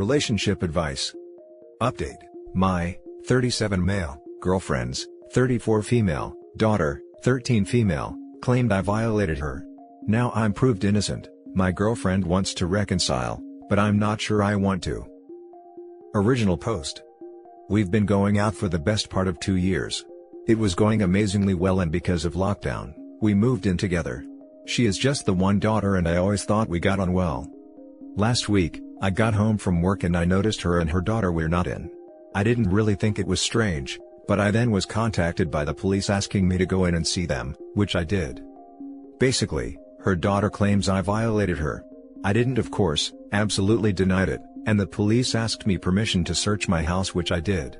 Relationship advice. Update. My 37 male girlfriend's 34 female daughter, 13 female, claimed I violated her. Now I'm proved innocent. My girlfriend wants to reconcile, but I'm not sure I want to. Original post. We've been going out for the best part of 2 years. It was going amazingly well, and because of lockdown, we moved in together. She is just the one daughter and I always thought we got on well. Last week, I got home from work and I noticed her and her daughter were not in. I didn't really think it was strange, but I then was contacted by the police asking me to go in and see them, which I did. Basically, her daughter claims I violated her. I didn't, of course, absolutely denied it, and the police asked me permission to search my house, which I did.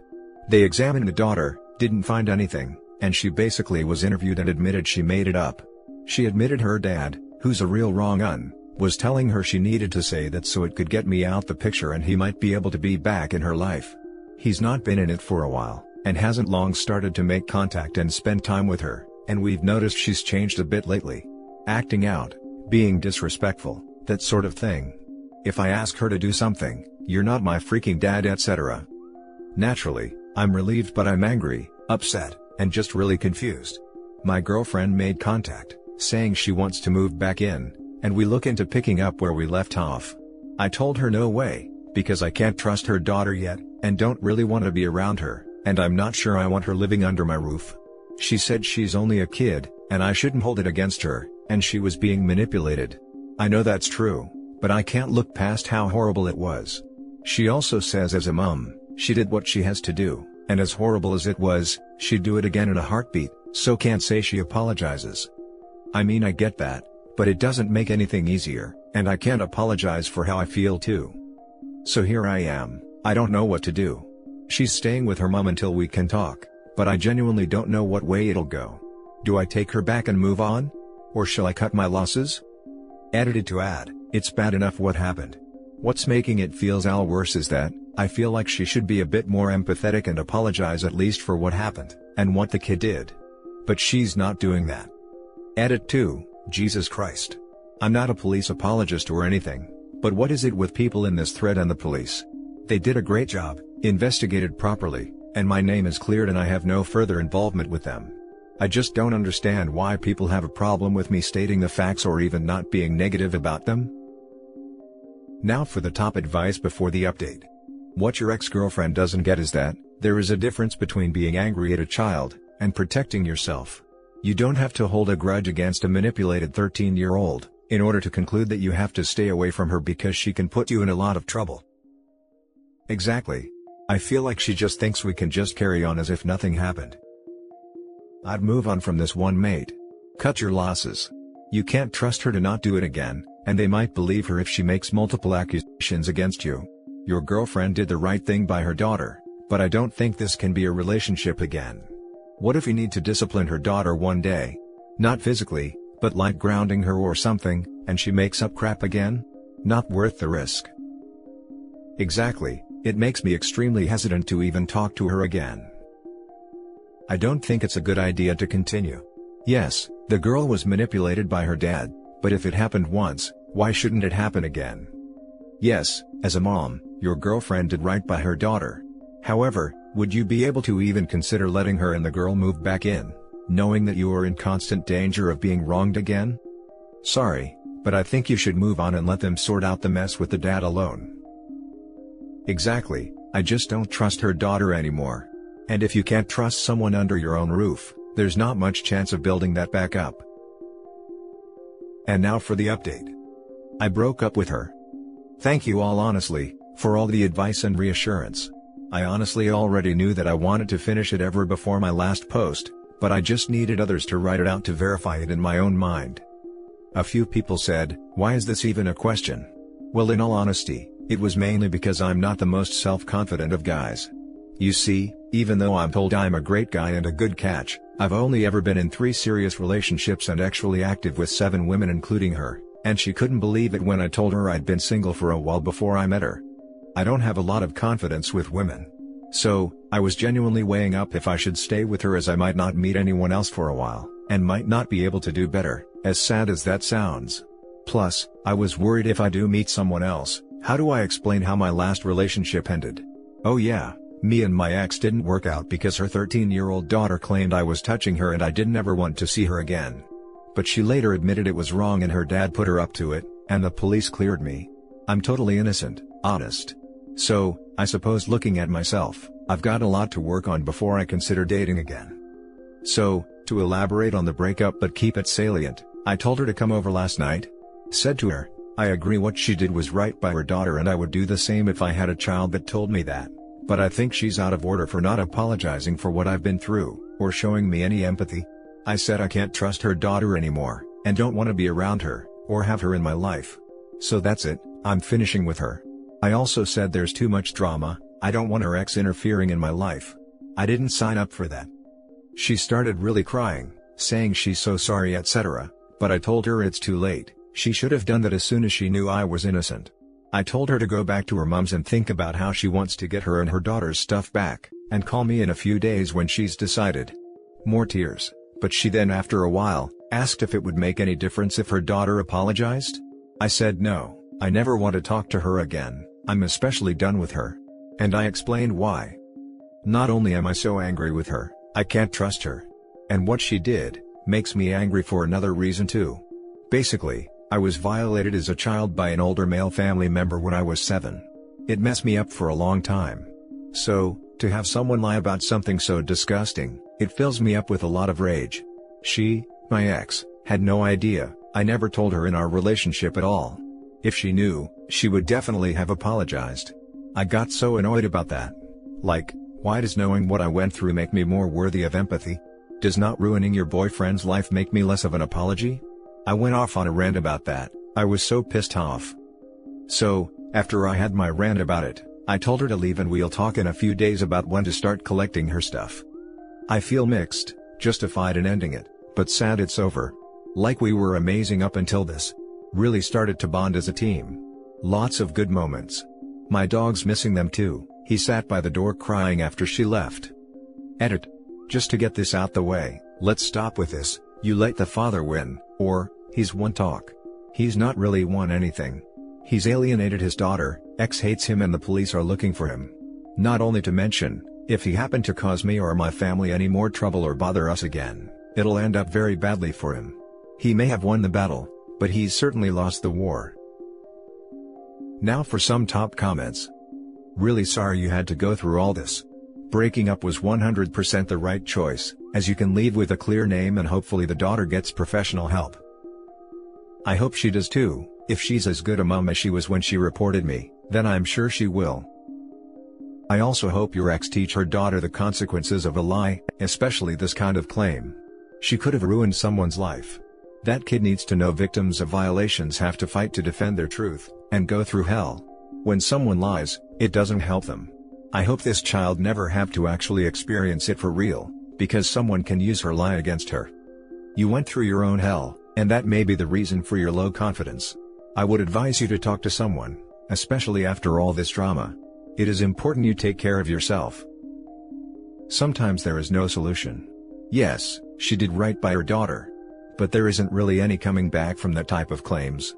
They examined the daughter, didn't find anything, and she basically was interviewed and admitted she made it up. She admitted her dad, who's a real wrong un, was telling her she needed to say that so it could get me out the picture and he might be able to be back in her life. He's not been in it for a while, and hasn't long started to make contact and spend time with her, and we've noticed she's changed a bit lately. Acting out, being disrespectful, that sort of thing. If I ask her to do something, "You're not my freaking dad," etc. Naturally, I'm relieved, but I'm angry, upset, and just really confused. My girlfriend made contact, saying she wants to move back in, and we look into picking up where we left off. I told her no way, because I can't trust her daughter yet, and don't really want to be around her, and I'm not sure I want her living under my roof. She said she's only a kid, and I shouldn't hold it against her, and she was being manipulated. I know that's true, but I can't look past how horrible it was. She also says as a mom, she did what she has to do, and as horrible as it was, she'd do it again in a heartbeat, so can't say she apologizes. I mean, I get that, but it doesn't make anything easier, and I can't apologize for how I feel too. So here I am, I don't know what to do. She's staying with her mom until we can talk, but I genuinely don't know what way it'll go. Do I take her back and move on? Or shall I cut my losses? Edited to add, it's bad enough what happened. What's making it feels all worse is that, I feel like she should be a bit more empathetic and apologize at least for what happened, and what the kid did. But she's not doing that. Edit 2, Jesus Christ. I'm not a police apologist or anything, but what is it with people in this thread and the police? They did a great job, investigated properly, and my name is cleared and I have no further involvement with them. I just don't understand why people have a problem with me stating the facts or even not being negative about them. Now for the top advice before the update. What your ex-girlfriend doesn't get is that, there is a difference between being angry at a child, and protecting yourself. You don't have to hold a grudge against a manipulated 13-year-old, in order to conclude that you have to stay away from her because she can put you in a lot of trouble. Exactly. I feel like she just thinks we can just carry on as if nothing happened. I'd move on from this one, mate. Cut your losses. You can't trust her to not do it again, and they might believe her if she makes multiple accusations against you. Your girlfriend did the right thing by her daughter, but I don't think this can be a relationship again. What if you need to discipline her daughter one day? Not physically, but like grounding her or something, and she makes up crap again? Not worth the risk. Exactly, it makes me extremely hesitant to even talk to her again. I don't think it's a good idea to continue. Yes, the girl was manipulated by her dad, but if it happened once, why shouldn't it happen again? Yes, as a mom, your girlfriend did right by her daughter. However, would you be able to even consider letting her and the girl move back in, knowing that you are in constant danger of being wronged again? Sorry, but I think you should move on and let them sort out the mess with the dad alone. Exactly, I just don't trust her daughter anymore. And if you can't trust someone under your own roof, there's not much chance of building that back up. And now for the update. I broke up with her. Thank you all honestly, for all the advice and reassurance. I honestly already knew that I wanted to finish it ever before my last post, but I just needed others to write it out to verify it in my own mind. A few people said, "Why is this even a question?" Well, in all honesty, it was mainly because I'm not the most self-confident of guys. You see, even though I'm told I'm a great guy and a good catch, I've only ever been in 3 serious relationships and actually active with 7 women including her, and she couldn't believe it when I told her I'd been single for a while before I met her. I don't have a lot of confidence with women. So, I was genuinely weighing up if I should stay with her, as I might not meet anyone else for a while, and might not be able to do better, as sad as that sounds. Plus, I was worried if I do meet someone else, How do I explain how my last relationship ended? Oh yeah, me and my ex didn't work out because her 13-year-old daughter claimed I was touching her and I didn't ever want to see her again. But she later admitted it was wrong and her dad put her up to it, and the police cleared me. I'm totally innocent, honest. So, I suppose looking at myself, I've got a lot to work on before I consider dating again. So, to elaborate on the breakup but keep it salient, I told her to come over last night. Said to her, I agree what she did was right by her daughter and I would do the same if I had a child that told me that. But I think she's out of order for not apologizing for what I've been through, or showing me any empathy. I said I can't trust her daughter anymore, and don't want to be around her, or have her in my life. So that's it, I'm finishing with her. I also said there's too much drama, I don't want her ex interfering in my life. I didn't sign up for that. She started really crying, saying she's so sorry etc., but I told her it's too late, she should have done that as soon as she knew I was innocent. I told her to go back to her mom's and think about how she wants to get her and her daughter's stuff back, and call me in a few days when she's decided. More tears, but she then after a while, asked if it would make any difference if her daughter apologized? I said no, I never want to talk to her again, I'm especially done with her. And I explained why. Not only am I so angry with her, I can't trust her. And what she did, makes me angry for another reason too. Basically, I was violated as a child by an older male family member when I was 7. It messed me up for a long time. So, to have someone lie about something so disgusting, it fills me up with a lot of rage. She, my ex, had no idea, I never told her in our relationship at all. If she knew, she would definitely have apologized. I got so annoyed about that. Like, why does knowing what I went through make me more worthy of empathy? Does not ruining your boyfriend's life make me less of an apology? I went off on a rant about that, I was so pissed off. So, after I had my rant about it, I told her to leave and we'll talk in a few days about when to start collecting her stuff. I feel mixed, justified in ending it, but sad it's over. Like we were amazing up until this. Really started to bond as a team. Lots of good moments. My dog's missing them too, he sat by the door crying after she left. Edit. Just to get this out the way, let's stop with this, you let the father win, or, he's won talk. He's not really won anything. He's alienated his daughter, ex hates him and the police are looking for him. Not only to mention, if he happened to cause me or my family any more trouble or bother us again, it'll end up very badly for him. He may have won the battle, but he's certainly lost the war. Now for some top comments. Really sorry you had to go through all this. Breaking up was 100% the right choice, as you can leave with a clear name and hopefully the daughter gets professional help. I hope she does too, if she's as good a mom as she was when she reported me, then I'm sure she will. I also hope your ex teach her daughter the consequences of a lie, especially this kind of claim. She could have ruined someone's life. That kid needs to know victims of violations have to fight to defend their truth, and go through hell. When someone lies, it doesn't help them. I hope this child never have to actually experience it for real, because someone can use her lie against her. You went through your own hell, and that may be the reason for your low confidence. I would advise you to talk to someone, especially after all this drama. It is important you take care of yourself. Sometimes there is no solution. Yes, she did right by her daughter. But there isn't really any coming back from that type of claims.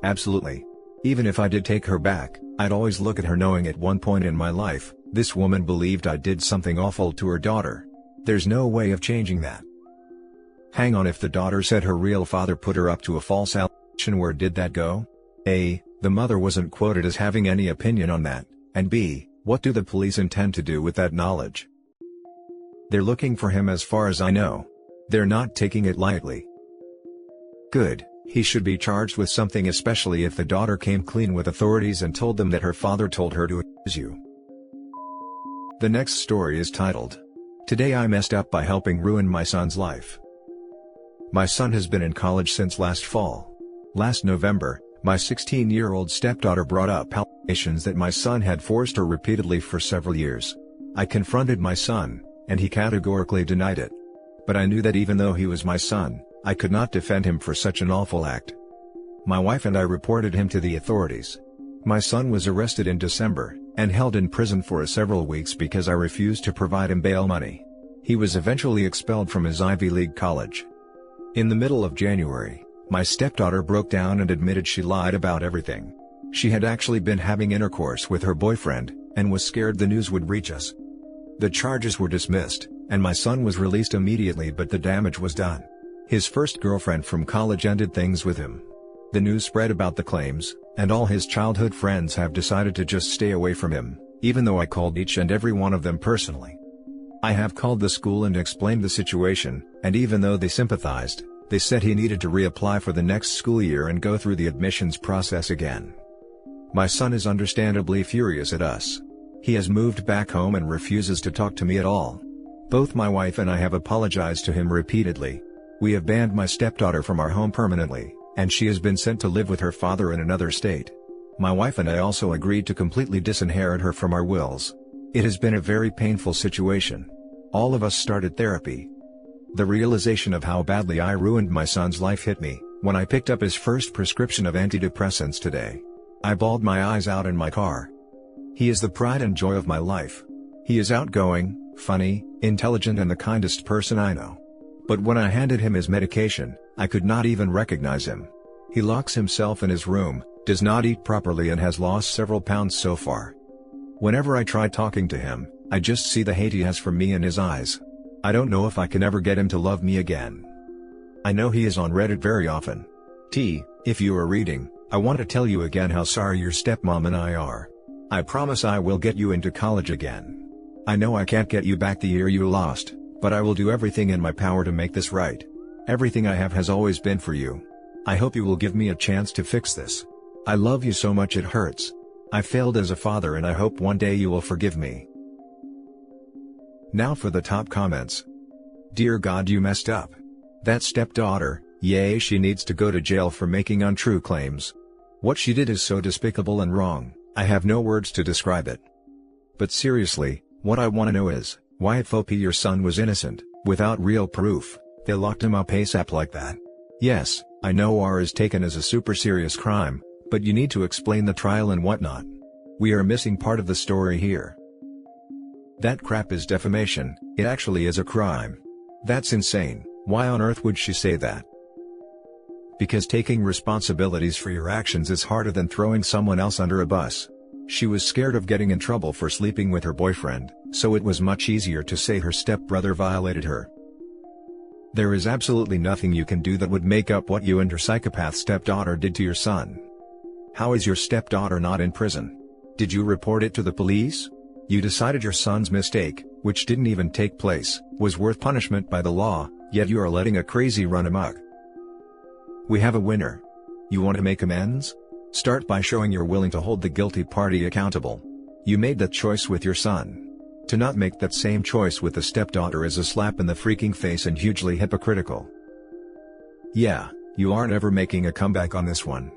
Absolutely. Even if I did take her back, I'd always look at her knowing at one point in my life, this woman believed I did something awful to her daughter. There's no way of changing that. Hang on, if the daughter said her real father put her up to a false allegation, where did that go? A, the mother wasn't quoted as having any opinion on that, and B, what do the police intend to do with that knowledge? They're looking for him as far as I know. They're not taking it lightly. Good. He should be charged with something, especially if the daughter came clean with authorities and told them that her father told her to accuse you. The next story is titled, "Today I messed up by helping ruin my son's life." My son has been in college since last fall. Last November, my 16-year-old stepdaughter brought up allegations that my son had forced her repeatedly for several years. I confronted my son, and he categorically denied it. But I knew that even though he was my son, I could not defend him for such an awful act. My wife and I reported him to the authorities. My son was arrested in December, and held in prison for several weeks because I refused to provide him bail money. He was eventually expelled from his Ivy League college. In the middle of January, my stepdaughter broke down and admitted she lied about everything. She had actually been having intercourse with her boyfriend, and was scared the news would reach us. The charges were dismissed, and my son was released immediately, but the damage was done. His first girlfriend from college ended things with him. The news spread about the claims, and all his childhood friends have decided to just stay away from him, even though I called each and every one of them personally. I have called the school and explained the situation, and even though they sympathized, they said he needed to reapply for the next school year and go through the admissions process again. My son is understandably furious at us. He has moved back home and refuses to talk to me at all. Both my wife and I have apologized to him repeatedly. We have banned my stepdaughter from our home permanently, and she has been sent to live with her father in another state. My wife and I also agreed to completely disinherit her from our wills. It has been a very painful situation. All of us started therapy. The realization of how badly I ruined my son's life hit me when I picked up his first prescription of antidepressants today. I bawled my eyes out in my car. He is the pride and joy of my life. He is outgoing, funny, intelligent, and the kindest person I know. But when I handed him his medication, I could not even recognize him. He locks himself in his room, does not eat properly, and has lost several pounds so far. Whenever I try talking to him, I just see the hate he has for me in his eyes. I don't know if I can ever get him to love me again. I know he is on Reddit very often. If you are reading, I want to tell you again how sorry your stepmom and I are. I promise I will get you into college again. I know I can't get you back the year you lost, but I will do everything in my power to make this right. Everything I have has always been for you. I hope you will give me a chance to fix this. I love you so much it hurts. I failed as a father and I hope one day you will forgive me. Now for the top comments. Dear God, you messed up. That stepdaughter, yay, she needs to go to jail for making untrue claims. What she did is so despicable and wrong, I have no words to describe it. But seriously, what I want to know is, why if your son was innocent, without real proof, they locked him up ASAP like that? Yes, I know R is taken as a super serious crime, but you need to explain the trial and whatnot. We are missing part of the story here. That crap is defamation, it actually is a crime. That's insane. Why on earth would she say that? Because taking responsibilities for your actions is harder than throwing someone else under a bus. She was scared of getting in trouble for sleeping with her boyfriend, so it was much easier to say her stepbrother violated her. There is absolutely nothing you can do that would make up what you and your psychopath stepdaughter did to your son. How is your stepdaughter not in prison? Did you report it to the police? You decided your son's mistake, which didn't even take place, was worth punishment by the law, yet you are letting a crazy run amok. We have a winner. You want to make amends? Start by showing you're willing to hold the guilty party accountable. You made that choice with your son. To not make that same choice with the stepdaughter is a slap in the freaking face and hugely hypocritical. Yeah, you aren't ever making a comeback on this one.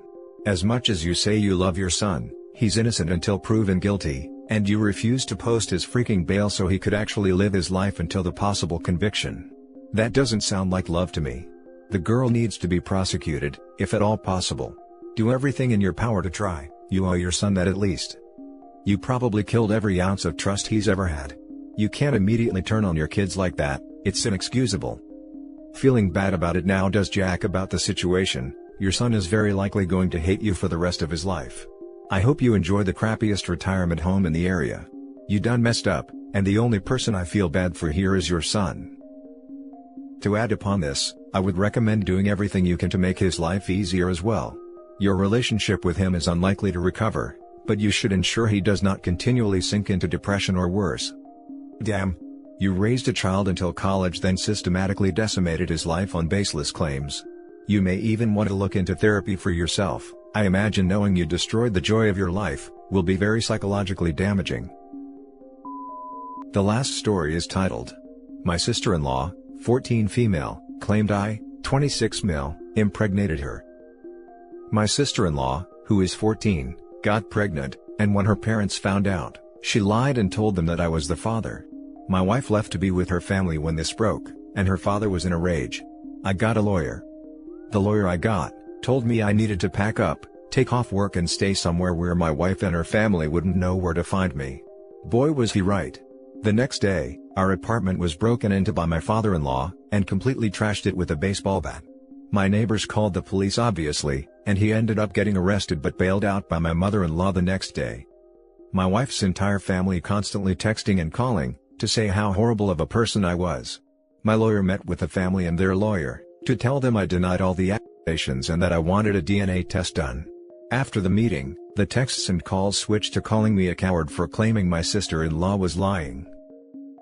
As much as you say you love your son, he's innocent until proven guilty, and you refuse to post his freaking bail so he could actually live his life until the possible conviction. That doesn't sound like love to me. The girl needs to be prosecuted, if at all possible. Do everything in your power to try, you owe your son that at least. You probably killed every ounce of trust he's ever had. You can't immediately turn on your kids like that, it's inexcusable. Feeling bad about it now does jack about the situation. Your son is very likely going to hate you for the rest of his life. I hope you enjoy the crappiest retirement home in the area. You done messed up, and the only person I feel bad for here is your son. To add upon this, I would recommend doing everything you can to make his life easier as well. Your relationship with him is unlikely to recover, but you should ensure he does not continually sink into depression or worse. Damn. You raised a child until college, then systematically decimated his life on baseless claims. You may even want to look into therapy for yourself. I imagine knowing you destroyed the joy of your life will be very psychologically damaging. The last story is titled, My sister-in-law, 14 female, claimed I, 26 male, impregnated her. My sister-in-law, who is 14, got pregnant, and when her parents found out, she lied and told them that I was the father. My wife left to be with her family when this broke, and her father was in a rage. I got a lawyer. The lawyer I got told me I needed to pack up, take off work and stay somewhere where my wife and her family wouldn't know where to find me. Boy, was he right. The next day, our apartment was broken into by my father-in-law, and completely trashed it with a baseball bat. My neighbors called the police obviously, and he ended up getting arrested but bailed out by my mother-in-law the next day. My wife's entire family constantly texting and calling, to say how horrible of a person I was. My lawyer met with the family and their lawyer, to tell them I denied all the accusations and that I wanted a DNA test done. After the meeting, the texts and calls switched to calling me a coward for claiming my sister-in-law was lying.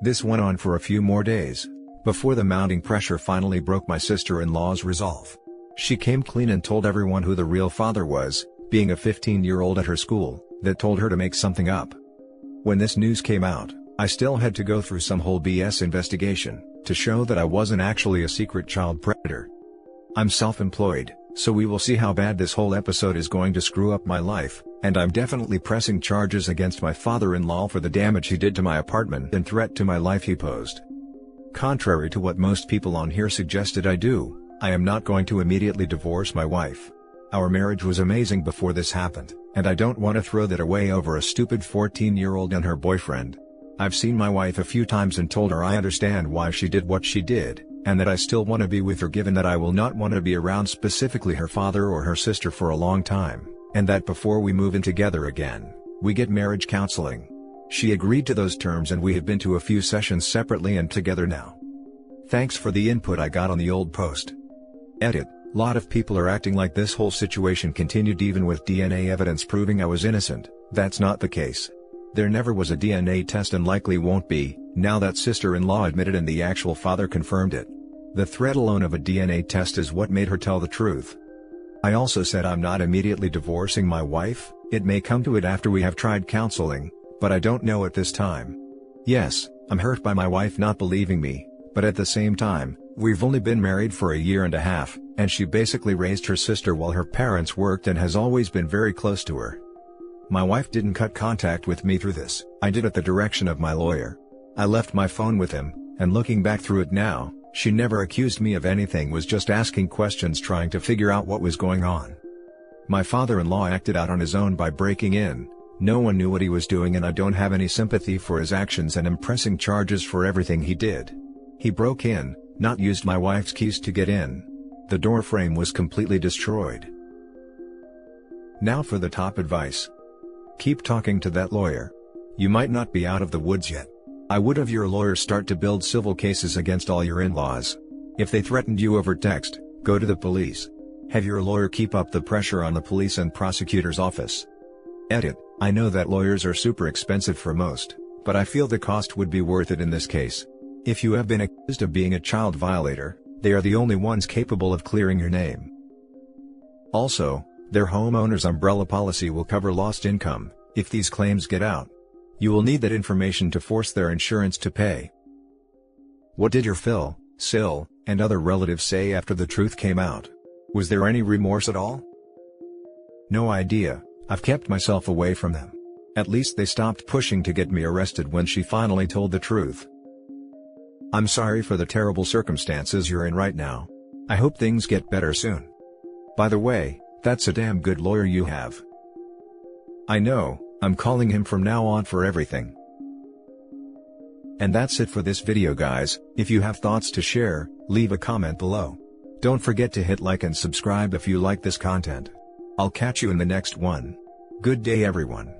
This went on for a few more days, before the mounting pressure finally broke my sister-in-law's resolve. She came clean and told everyone who the real father was, being a 15-year-old at her school, that told her to make something up. When this news came out, I still had to go through some whole BS investigation, to show that I wasn't actually a secret child predator. I'm self-employed, so we will see how bad this whole episode is going to screw up my life, and I'm definitely pressing charges against my father-in-law for the damage he did to my apartment and threat to my life he posed. Contrary to what most people on here suggested I do, I am not going to immediately divorce my wife. Our marriage was amazing before this happened, and I don't want to throw that away over a stupid 14-year-old and her boyfriend. I've seen my wife a few times and told her I understand why she did what she did, and that I still want to be with her given that I will not want to be around specifically her father or her sister for a long time, and that before we move in together again, we get marriage counseling. She agreed to those terms and we have been to a few sessions separately and together now. Thanks for the input I got on the old post. Edit. Lot of people are acting like this whole situation continued even with DNA evidence proving I was innocent. That's not the case. There never was a DNA test and likely won't be, now that sister-in-law admitted and the actual father confirmed it. The threat alone of a DNA test is what made her tell the truth. I also said I'm not immediately divorcing my wife, it may come to it after we have tried counseling, but I don't know at this time. Yes, I'm hurt by my wife not believing me, but at the same time, we've only been married for a year and a half, and she basically raised her sister while her parents worked and has always been very close to her. My wife didn't cut contact with me through this, I did at the direction of my lawyer. I left my phone with him, and looking back through it now, she never accused me of anything, was just asking questions trying to figure out what was going on. My father-in-law acted out on his own by breaking in, no one knew what he was doing and I don't have any sympathy for his actions and am pressing charges for everything he did. He broke in, not used my wife's keys to get in. The door frame was completely destroyed. Now for the top advice. Keep talking to that lawyer. You might not be out of the woods yet. I would have your lawyer start to build civil cases against all your in-laws. If they threatened you over text, go to the police. Have your lawyer keep up the pressure on the police and prosecutor's office. Edit. I know that lawyers are super expensive for most, but I feel the cost would be worth it in this case. If you have been accused of being a child violator, they are the only ones capable of clearing your name. Also, their homeowner's umbrella policy will cover lost income, if these claims get out. You will need that information to force their insurance to pay. What did your Phil, Sil, and other relatives say after the truth came out? Was there any remorse at all? No idea, I've kept myself away from them. At least they stopped pushing to get me arrested when she finally told the truth. I'm sorry for the terrible circumstances you're in right now. I hope things get better soon. By the way, that's a damn good lawyer you have. I know, I'm calling him from now on for everything. And that's it for this video guys. If you have thoughts to share, leave a comment below. Don't forget to hit like and subscribe if you like this content. I'll catch you in the next one. Good day everyone.